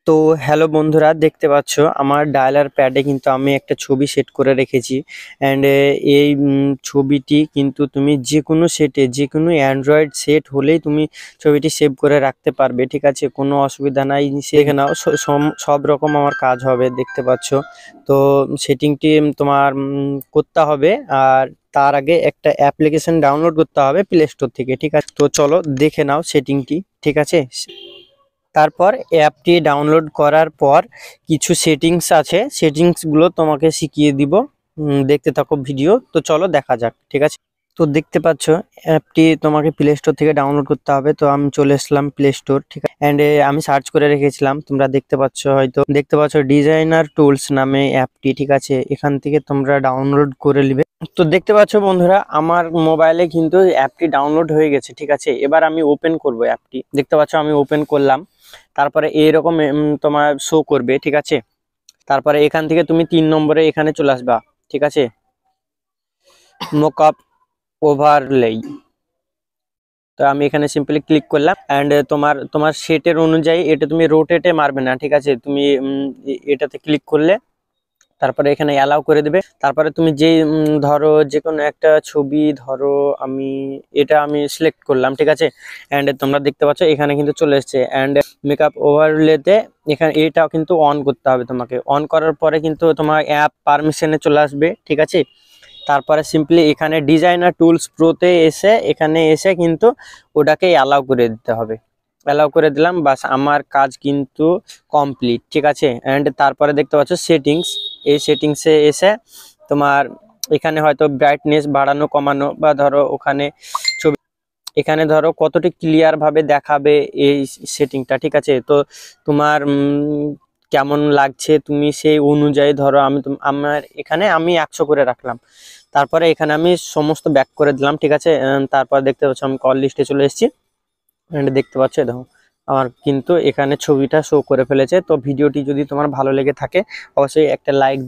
তো হ্যালো বন্ধুরা, দেখতে পাচ্ছ আমার ডায়ালার প্যাডে কিন্তু আমি একটা ছবি সেট করে রেখেছি। অ্যান্ড এই ছবিটি কিন্তু তুমি যে কোনো সেটে, যে কোনো অ্যান্ড্রয়েড সেট হলেই তুমি ছবিটি সেভ করে রাখতে পারবে। ঠিক আছে, কোনো অসুবিধা নাই। দেখে নাও, সব রকম আমার কাজ হবে, দেখতে পাচ্ছ। তো সেটিংটি তোমার করতে হবে। আর তার আগে একটা অ্যাপ্লিকেশন ডাউনলোড করতে হবে প্লে স্টোর থেকে। ঠিক আছে, তো চলো দেখে নাও সেটিংটি। ঠিক আছে, তারপর অ্যাপটি ডাউনলোড করার পর কিছু সেটিংস আছে, সেটিংসগুলো তোমাকে শিখিয়ে দিব। দেখতে থাকো ভিডিও। তো চলো দেখা যাক। ঠিক আছে, তো দেখতে পাচ্ছ অ্যাপটি তোমাকে প্লে স্টোর থেকে ডাউনলোড করতে হবে। তো আমি চলে এসলাম প্লে স্টোর। ঠিক আছে, অ্যান্ড আমি সার্চ করে রেখেছিলাম, তোমরা দেখতে পাচ্ছ, হয়তো দেখতে পাচ্ছ ডিজাইনার টুলস নামে অ্যাপটি। ঠিক আছে, এখান থেকে তোমরা ডাউনলোড করে নিবে। তো দেখতে পাচ্ছ বন্ধুরা, আমার মোবাইলে কিন্তু অ্যাপটি ডাউনলোড হয়ে গেছে। ঠিক আছে, এবার আমি ওপেন করব অ্যাপটি। দেখতে পাচ্ছ আমি ওপেন করলাম, তারপরে এইরকম তোমার শো করবে। ঠিক আছে, তারপরে এখান থেকে তুমি 3 নম্বরে এখানে চলে আসবা। ঠিক আছে, মোকআপ ওভারলেই। তো আমি এখানে সিম্পলি ক্লিক করলাম। অ্যান্ড তোমার সেটের অনুযায়ী এটা তুমি রোটেটে মারবে না। ঠিক আছে, তুমি এটাতে ক্লিক করলে তারপরে এখানে অ্যালাউ করে দেবে। তারপরে তুমি যে ধরো যে কোনো একটা ছবি ধরো, আমি সিলেক্ট করলাম। ঠিক আছে, অ্যান্ড তোমরা দেখতে পাচ্ছ এখানে কিন্তু চলে এসছে। অ্যান্ড মেকআপ ওভারলেতে এখানে এটাও কিন্তু অন করতে হবে তোমাকে। অন করার পরে কিন্তু তোমার অ্যাপ পারমিশনে চলে আসবে। ঠিক আছে, তারপরে সিম্পলি এখানে ডিজাইনার টুলস প্রোতে এখানে এসে কিন্তু ওটাকে অ্যালাউ করে দিতে হবে। অ্যালাউ করে দিলাম, বাস আমার কাজ কিন্তু কমপ্লিট। ঠিক আছে, অ্যান্ড তারপরে দেখতে পাচ্ছ সেটিংস। এই সেটিংসে এসে তোমার এখানে হয়তো ব্রাইটনেস বাড়ানো কমানো, বা ধরো ওখানে ছবি এখানে ধরো কতটি ক্লিয়ার ভাবে দেখাবে এই সেটিংটা। ঠিক আছে, তো তোমার কেমন লাগছে তুমি সেই অনুযায়ী ধরো, আমার এখানে আমি 100 করে রাখলাম। তারপরে এখানে আমি সমস্ত ব্যাক করে দিলাম। ঠিক আছে, তারপর দেখতে পাচ্ছ আমি কল লিস্টে চলে এসেছি। দেখতে পাচ্ছ দেখো আমার কিন্তু এখানে ছবিটা শো করে ফেলেছে। তো ভিডিওটি যদি তোমার ভালো লেগে থাকে অবশ্যই একটা লাইক দিয়ে